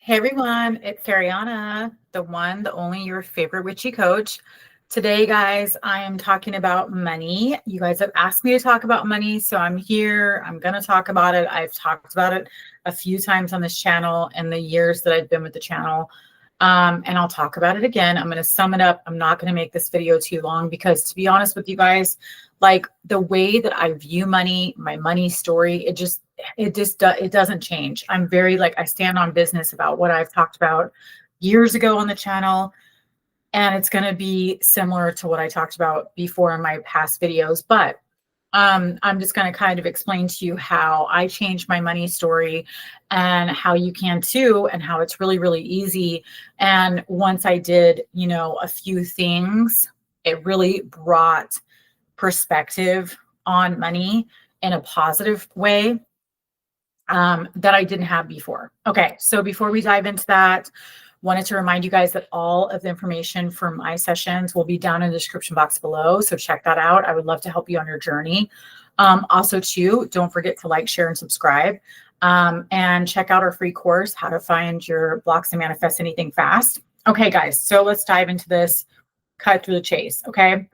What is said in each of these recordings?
Hey everyone, it's Kariana, the one, the only, your favorite witchy coach. Today, guys, I am talking about money. You guys have asked me to talk about money, so I'm here. I'm going to talk about it. I've talked about it a few times on this channel in the years that I've been with the channel. And I'll talk about it again. I'm going to sum it up. I'm not going to make this video too long because, to be honest with you guys, like the way that I view money, my money story, it doesn't change. I'm very I stand on business about what I've talked about years ago on the channel. And it's going to be similar to what I talked about before in my past videos. But I'm just going to kind of explain to you how I changed my money story and how you can too, and how it's really, really easy. And once I did, a few things, it really brought perspective on money in a positive way that I didn't have before. Okay, so before we dive into that, wanted to remind you guys that all of the information for my sessions will be down in the description box below. So check that out. I would love to help you on your journey. Also, too, don't forget to like, share, and subscribe. And check out our free course, How to Find Your Blocks and Manifest Anything Fast. Okay, guys, so let's dive into this, cut through the chase, okay?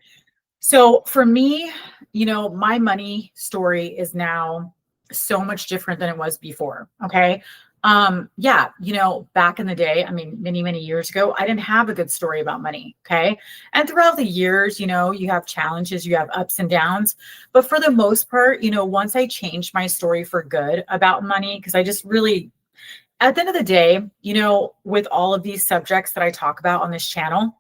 So for me, my money story is now so much different than it was before, okay? Back in the day, many, many years ago, I didn't have a good story about money. Okay. And throughout the years, you have challenges, you have ups and downs, but for the most part, once I changed my story for good about money, because I just really, at the end of the day, with all of these subjects that I talk about on this channel,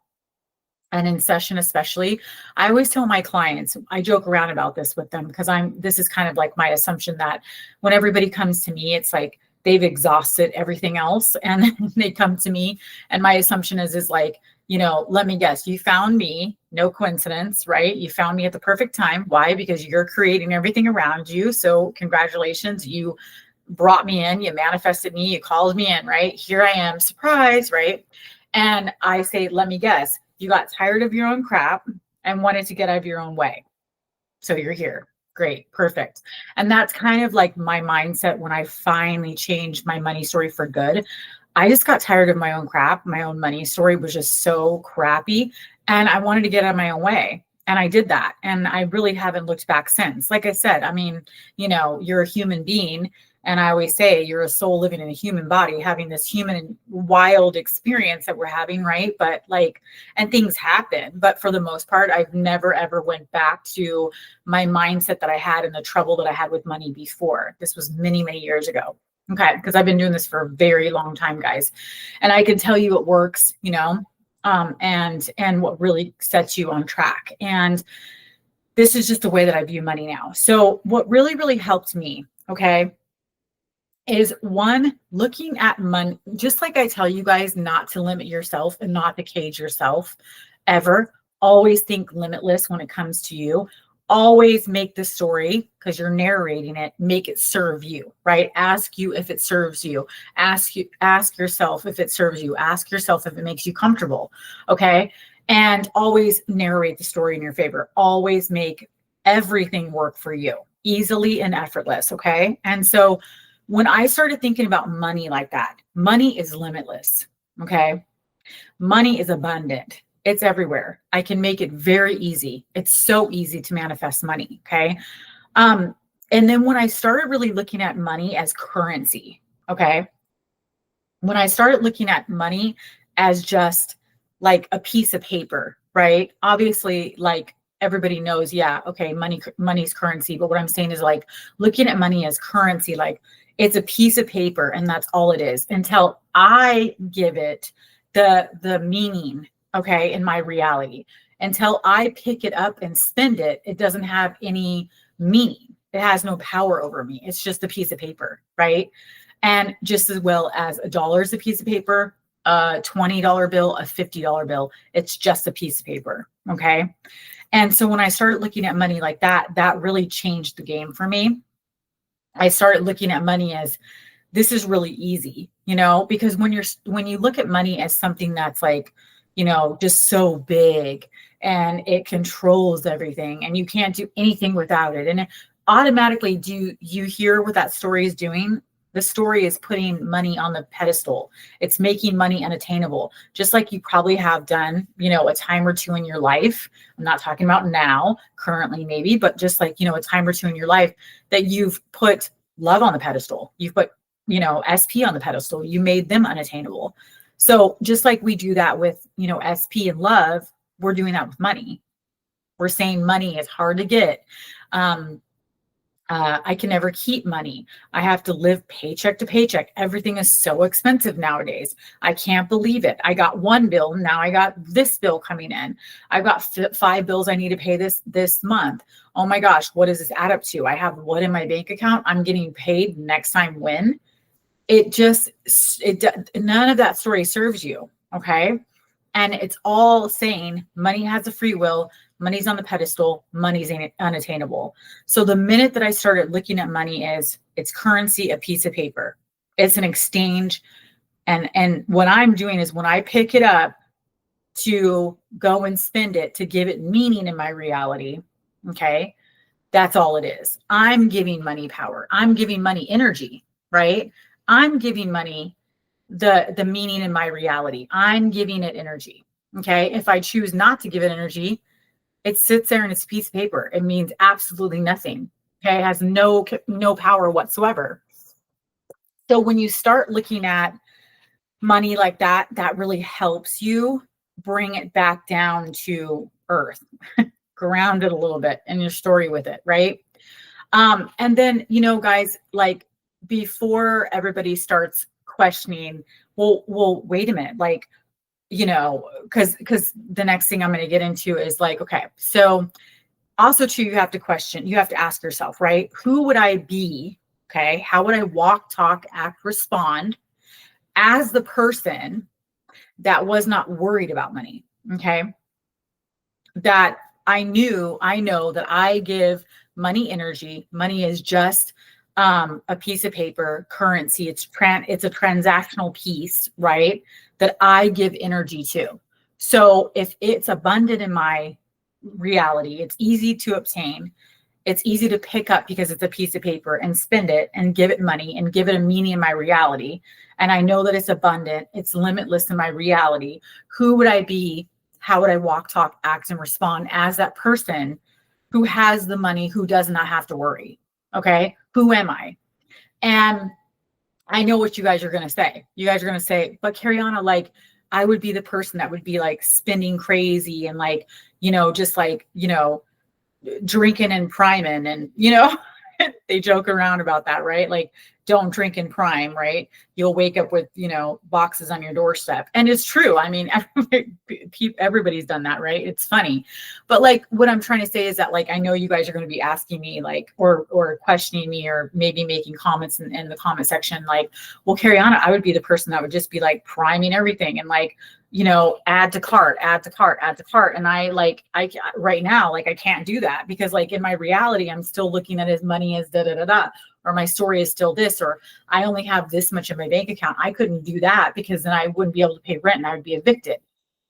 and in session especially, I always tell my clients, I joke around about this with them because this is kind of like my assumption that when everybody comes to me, it's like they've exhausted everything else and they come to me. And my assumption is like, let me guess, you found me, no coincidence, right? You found me at the perfect time. Why? Because you're creating everything around you. So congratulations, you brought me in, you manifested me, you called me in, right? Here I am, surprise, right? And I say, let me guess, you got tired of your own crap and wanted to get out of your own way. So you're here. Great. Perfect. And that's kind of like my mindset when I finally changed my money story for good. I just got tired of my own crap. My own money story was just so crappy. And I wanted to get out of my own way. And I did that. And I really haven't looked back since. Like I said, you're a human being. And I always say you're a soul living in a human body, having this human wild experience that we're having, right? But and things happen. But for the most part, I've never, ever went back to my mindset that I had and the trouble that I had with money before. This was many, many years ago. Okay. Because I've been doing this for a very long time, guys. And I can tell you it works, and what really sets you on track. And this is just the way that I view money now. So what really, really helped me, okay, is one, looking at money, just like I tell you guys not to limit yourself and not to cage yourself ever. Always think limitless when it comes to you. Always make the story, because you're narrating it, make it serve you, right? Ask you if it serves you. Ask yourself if it serves you. Ask yourself if it makes you comfortable, okay? And always narrate the story in your favor. Always make everything work for you, easily and effortless, okay? And so when I started thinking about money like that, money is limitless, okay? Money is abundant. It's everywhere. I can make it very easy. It's so easy to manifest money, okay? And then when I started really looking at money as currency, okay? When I started looking at money as just like a piece of paper, right? Obviously, everybody knows, yeah, okay, money's currency. But what I'm saying is looking at money as currency, it's a piece of paper and that's all it is until I give it the meaning, okay, in my reality. Until I pick it up and spend it, it doesn't have any meaning. It has no power over me. It's just a piece of paper, right? And just as well as a dollar is a piece of paper, a $20 bill, a $50 bill, it's just a piece of paper, okay? And so when I started looking at money like that, that really changed the game for me. I started looking at money as this is really easy, because when you look at money as something that's just so big and it controls everything and you can't do anything without it. And automatically, do you hear what that story is doing? The story is putting money on the pedestal. It's making money unattainable, just like you probably have done, a time or two in your life. I'm not talking about now, currently maybe, but just like, a time or two in your life that you've put love on the pedestal. You've put, SP on the pedestal. You made them unattainable. So just like we do that with, SP and love, we're doing that with money. We're saying money is hard to get. I can never keep money. I have to live paycheck to paycheck. Everything is so expensive nowadays. I can't believe it. I got one bill. Now I got this bill coming in. I've got 5 bills I need to pay this month. Oh my gosh, what does this add up to? I have what in my bank account? I'm getting paid next time when? None of that story serves you. Okay. And it's all saying money has a free will. Money's on the pedestal. Money's unattainable. So the minute that I started looking at money as it's currency, a piece of paper, it's an exchange. And what I'm doing is when I pick it up to go and spend it, to give it meaning in my reality. Okay. That's all it is. I'm giving money power. I'm giving money energy, right? I'm giving money the meaning in my reality. I'm giving it energy. Okay. If I choose not to give it energy, it sits there and it's a piece of paper. It means absolutely nothing. Okay. It has no power whatsoever. So when you start looking at money like that, that really helps you bring it back down to earth, ground it a little bit in your story with it. Right. And then, guys, like before everybody starts questioning, well, wait a minute, like, because the next thing I'm going to get into is like, okay, so also too, you have to ask yourself, right? Who would I be? Okay. How would I walk, talk, act, respond as the person that was not worried about money? Okay. That I know that I give money energy. Money is just a piece of paper, currency. It's a transactional piece, right? That I give energy to. So if it's abundant in my reality, it's easy to obtain. It's easy to pick up because it's a piece of paper and spend it and give it money and give it a meaning in my reality. And I know that it's abundant. It's limitless in my reality. Who would I be? How would I walk, talk, act, and respond as that person who has the money, who does not have to worry? Okay. Who am I? And I know what you guys are going to say. You guys are going to say, but Kariana, like, I would be the person that would be like spending crazy and like, just like, drinking and priming and, they joke around about that, right? Like, don't drink and prime, right? You'll wake up with, boxes on your doorstep. And it's true. I mean, everybody's done that, right? It's funny. But like, what I'm trying to say is that, like, I know you guys are going to be asking me like, or questioning me, or maybe making comments in the comment section, like, well, Kariana, I would be the person that would just be like priming everything and like, add to cart. And I right now, like, I can't do that because like in my reality, I'm still looking at his money as or my story is still this, or I only have this much in my bank account. I couldn't do that because then I wouldn't be able to pay rent and I would be evicted.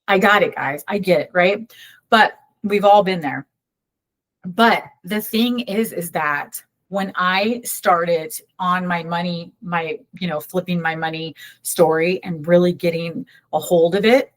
I got it, guys. I get it. Right. But we've all been there. But the thing is that when I started on my money, flipping my money story and really getting a hold of it,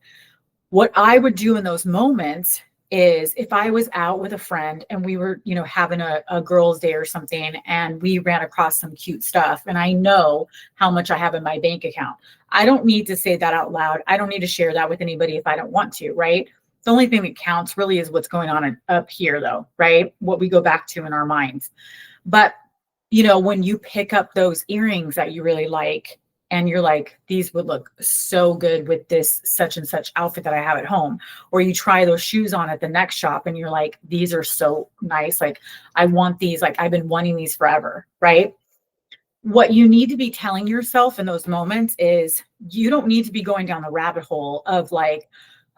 what I would do in those moments is if I was out with a friend and we were, having a girls' day or something, and we ran across some cute stuff and I know how much I have in my bank account. I don't need to say that out loud. I don't need to share that with anybody if I don't want to, right? The only thing that counts really is what's going on up here though, right? What we go back to in our minds. But, when you pick up those earrings that you really like, and you're like, these would look so good with this such and such outfit that I have at home. Or you try those shoes on at the next shop and you're like, these are so nice. Like, I want these, like, I've been wanting these forever, right? What you need to be telling yourself in those moments is you don't need to be going down the rabbit hole of like,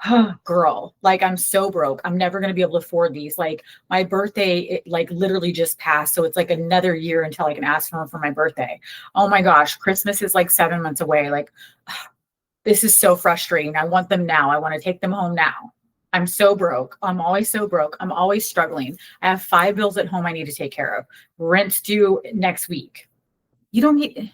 oh, girl, like, I'm so broke. I'm never going to be able to afford these. Like, my birthday, it like literally just passed. So it's like another year until I can ask for my birthday. Oh my gosh. Christmas is like 7 months away. Like, this is so frustrating. I want them now. I want to take them home now. I'm so broke. I'm always so broke. I'm always struggling. I have 5 bills at home I need to take care of. Rent's due next week. You don't need,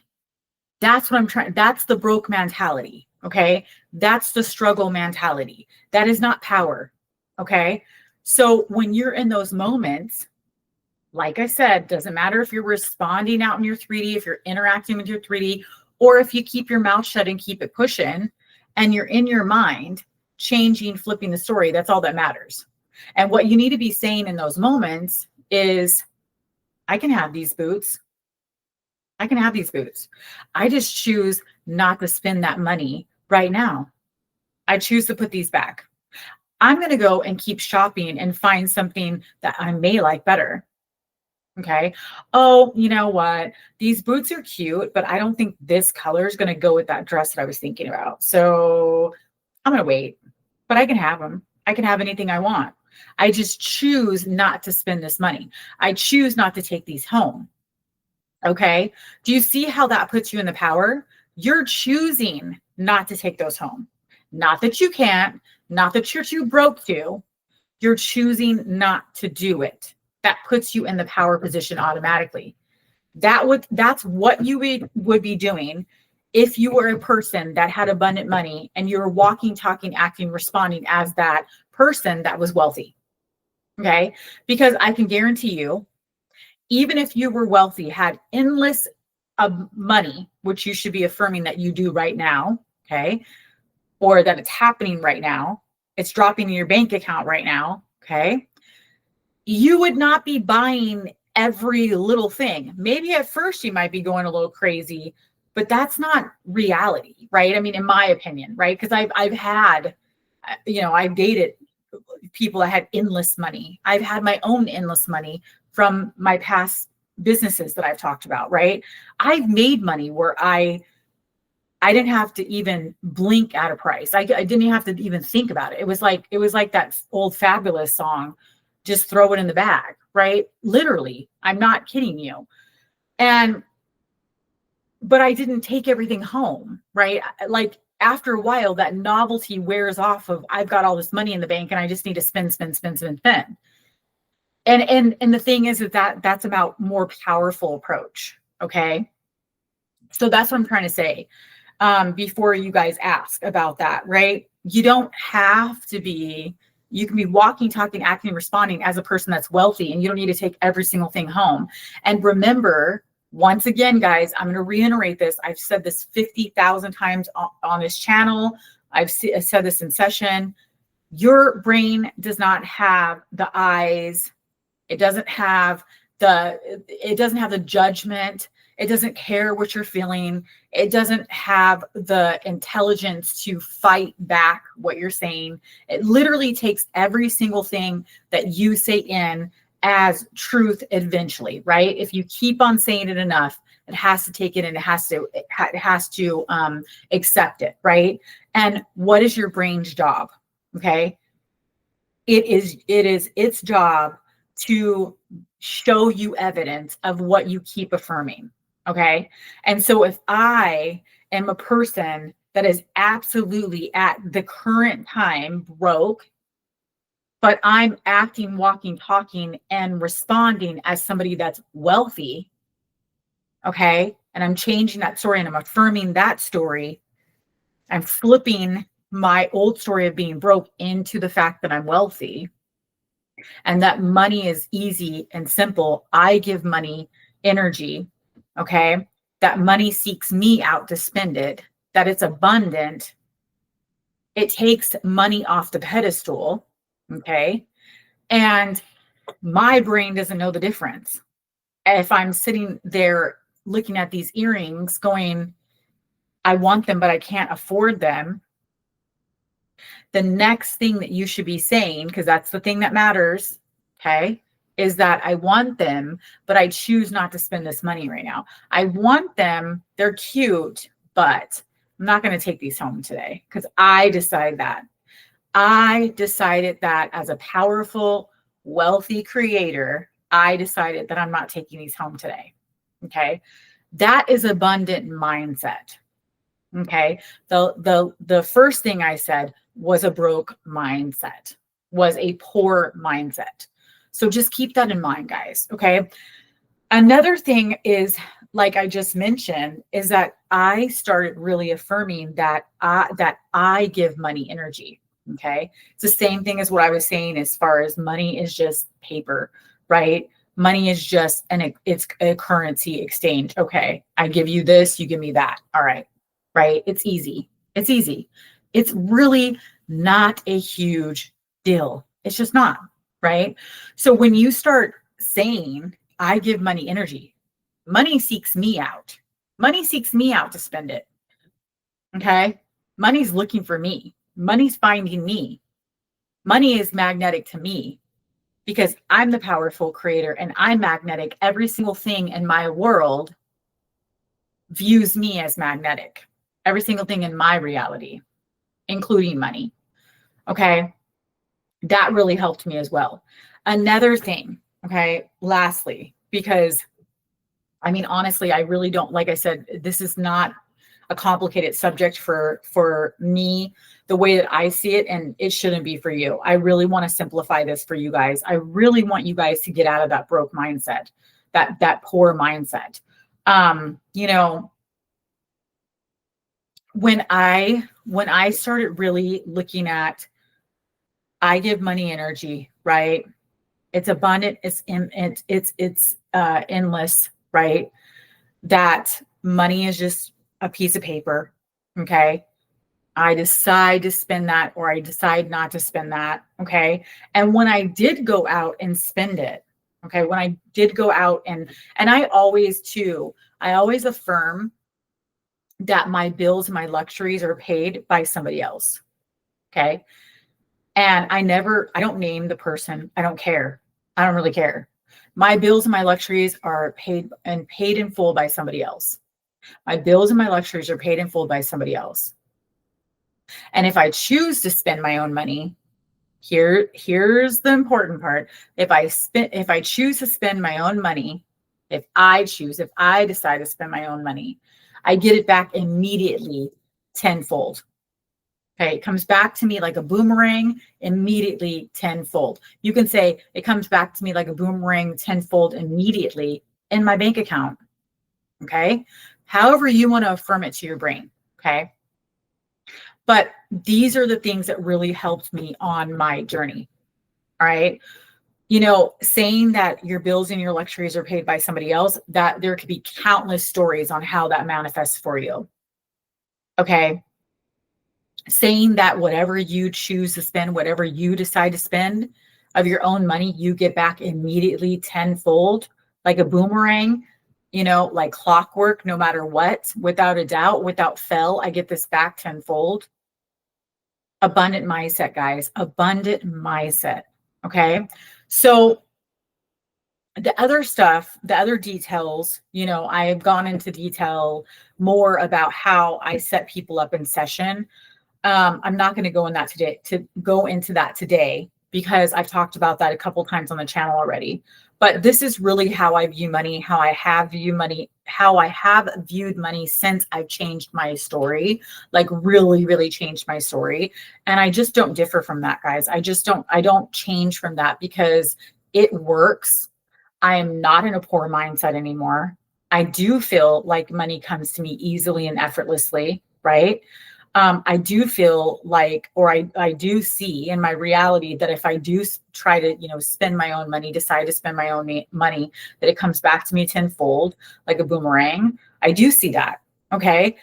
That's what I'm trying. That's the broke mentality. Okay. That's the struggle mentality. That is not power. Okay. So when you're in those moments, like I said, doesn't matter if you're responding out in your 3D, if you're interacting with your 3D, or if you keep your mouth shut and keep it pushing and you're in your mind changing, flipping the story. That's all that matters. And what you need to be saying in those moments is, I can have these boots. I can have these boots. I just choose not to spend that money right now. I choose to put these back. I'm going to go and keep shopping and find something that I may like better. Okay. Oh, you know what? These boots are cute, but I don't think this color is going to go with that dress that I was thinking about. So I'm going to wait, but I can have them. I can have anything I want. I just choose not to spend this money. I choose not to take these home. Okay. Do you see how that puts you in the power? You're choosing not to take those home. Not that you can't, not that you're too broke to. You're choosing not to do it. That puts you in the power position automatically. That's what you would be doing if you were a person that had abundant money and you're walking, talking, acting, responding as that person that was wealthy. Okay. Because I can guarantee you, even if you were wealthy, had endless of money, which you should be affirming that you do right now, okay, or that it's happening right now, it's dropping in your bank account right now, okay, you would not be buying every little thing. Maybe at first you might be going a little crazy, but that's not reality, right? I mean, in my opinion, right? Because I've had, I've dated people that had endless money. I've had my own endless money from my past businesses that I've talked about, right? I've made money where I didn't have to even blink at a price. I didn't have to even think about it. It was like that old Fabulous song, just throw it in the bag, right? Literally, I'm not kidding you. But I didn't take everything home, right? Like after a while, that novelty wears off of, I've got all this money in the bank and I just need to spend. And the thing is that's about more powerful approach. Okay. So that's what I'm trying to say. Before you guys ask about that, right? You don't have to be, you can be walking, talking, acting, responding as a person that's wealthy, and you don't need to take every single thing home. And remember, once again, guys, I'm going to reiterate this. I've said this 50,000 times on this channel. I've said this in session. Your brain does not have the eyes. It doesn't have the judgment. It doesn't care what you're feeling. It doesn't have the intelligence to fight back what you're saying. It literally takes every single thing that you say in as truth eventually, right? If you keep on saying it enough, it has to take it and it has to accept it, right? And what is your brain's job? Okay. It is its job to show you evidence of what you keep affirming. Okay. And so if I am a person that is absolutely at the current time broke, but I'm acting, walking, talking, and responding as somebody that's wealthy, okay, and I'm changing that story and I'm affirming that story, I'm flipping my old story of being broke into the fact that I'm wealthy and that money is easy and simple. I give money energy, okay, that money seeks me out to spend it, that it's abundant. It takes money off the pedestal, okay, and my brain doesn't know the difference. If I'm sitting there looking at these earrings going, I want them, but I can't afford them. The next thing that you should be saying, because that's the thing that matters, okay, is that I want them, but I choose not to spend this money right now. I want them. They're cute, but I'm not going to take these home today because I decided that. I decided that as a powerful, wealthy creator, I decided that I'm not taking these home today. Okay. That is abundant mindset. Okay. The first thing I said was a broke mindset, was a poor mindset. So just keep that in mind, guys. Okay. Another thing is like I just mentioned, is that I started really affirming that I give money energy. Okay. It's the same thing as what I was saying as far as money is just paper, right? Money is just it's a currency exchange. Okay. I give you this, you give me that. All right. Right. It's easy. It's easy. It's really not a huge deal. It's just not. Right. So when you start saying, I give money energy, money seeks me out. Money seeks me out to spend it. Okay. Money's looking for me. Money's finding me. Money is magnetic to me because I'm the powerful creator and I'm magnetic. Every single thing in my world views me as magnetic. Every single thing in my reality, including money. Okay. That really helped me as well. Another thing. Okay. Lastly, because I mean, honestly, I really don't, like I said, this is not a complicated subject for me, the way that I see it, and it shouldn't be for you. I really want to simplify this for you guys. I really want you guys to get out of that broke mindset, that poor mindset. You know, when I started really looking at, I give money energy, right? It's abundant, it's endless, right? That money is just a piece of paper. Okay. I decide to spend that or I decide not to spend that. Okay. And when I did go out and spend it, okay, when I did go out and I always affirm that my bills, my luxuries are paid by somebody else. Okay. And I don't name the person. I don't care. I don't really care. My bills and my luxuries are paid in full by somebody else. My bills and my luxuries are paid in full by somebody else. And if I choose to spend my own money, here's the important part. If I choose to spend my own money, if I decide to spend my own money, I get it back immediately tenfold. Okay, it comes back to me like a boomerang, immediately tenfold. You can say it comes back to me like a boomerang tenfold immediately in my bank account. Okay, however you want to affirm it to your brain. Okay, but these are the things that really helped me on my journey. All right. You know, saying that your bills and your luxuries are paid by somebody else, that there could be countless stories on how that manifests for you. Okay. Saying that whatever you choose to spend, whatever you decide to spend of your own money, you get back immediately tenfold, like a boomerang, you know, like clockwork, no matter what, without a doubt, without fail, I get this back tenfold. Abundant mindset, guys, abundant mindset. Okay. So the other stuff, the other details, you know, I have gone into detail more about how I set people up in session. I'm not going to go into that today because I've talked about that a couple times on the channel already. But this is really how I view money, how I have viewed money since I've changed my story, like really, really changed my story. And I just don't differ from that, guys. I don't change from that because it works. I am not in a poor mindset anymore. I do feel like money comes to me easily and effortlessly, right? I do feel like, or I do see in my reality that if I do try to, you know, spend my own money, decide to spend my own money, that it comes back to me tenfold, like a boomerang. I do see that. Okay.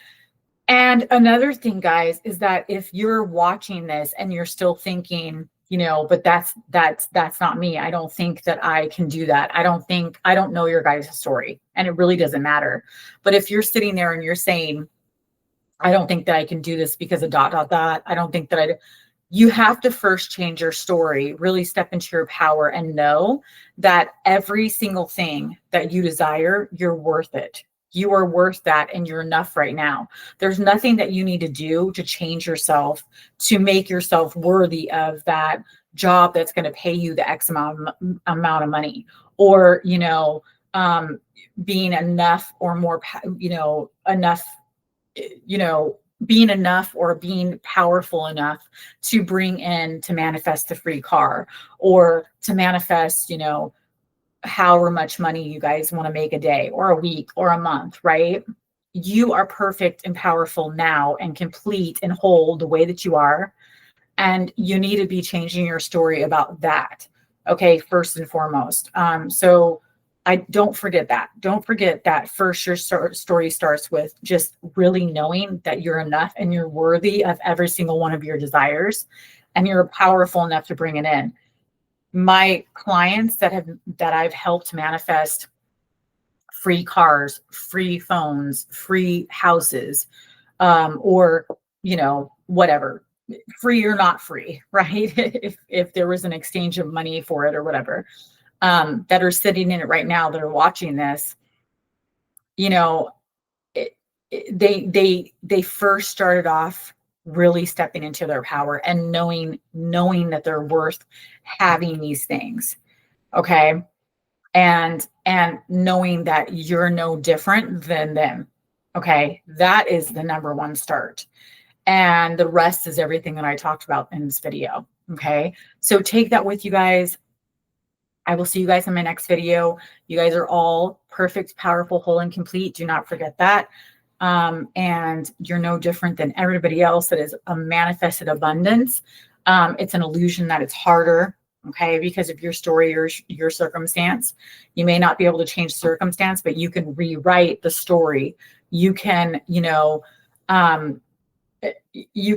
And another thing, guys, is that if you're watching this and you're still thinking, you know, but that's not me. I don't think that I can do that. I don't know your guys' story, and it really doesn't matter. But if you're sitting there and you're saying, I don't think that I can do this because of ... I don't think that you have to first change your story, really step into your power and know that every single thing that you desire, you're worth it. You are worth that and you're enough right now. There's nothing that you need to do to change yourself, to make yourself worthy of that job that's going to pay you the X amount of money, or, you know, being enough or more, you know, enough, you know, being enough or being powerful enough to manifest the free car, or to manifest, you know, however much money you guys want to make a day or a week or a month, right? You are perfect and powerful now and complete and whole the way that you are. And you need to be changing your story about that. Okay. First and foremost. So I don't forget that. Don't forget that first your story starts with just really knowing that you're enough and you're worthy of every single one of your desires and you're powerful enough to bring it in. My clients that I've helped manifest free cars, free phones, free houses, or, whatever, free or not free, right? if there was an exchange of money for it or whatever, that are sitting in it right now, that are watching this, they first started off really stepping into their power and knowing that they're worth having these things. Okay. And knowing that you're no different than them. Okay. That is the number one start. And the rest is everything that I talked about in this video. Okay. So take that with you guys. I will see you guys in my next video. You guys are all perfect, powerful, whole, and complete. Do not forget that. And you're no different than everybody else that is a manifested abundance. It's an illusion that it's harder, okay, because of your story or your circumstance. You may not be able to change circumstance, but you can rewrite the story. You can, you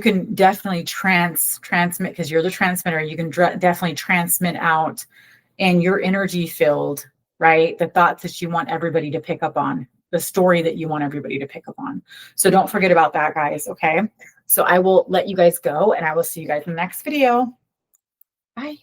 can definitely transmit, because you're the transmitter. You can definitely transmit out in your energy field, right? The thoughts that you want everybody to pick up on, the story that you want everybody to pick up on. So don't forget about that, guys. Okay. So I will let you guys go and I will see you guys in the next video. Bye.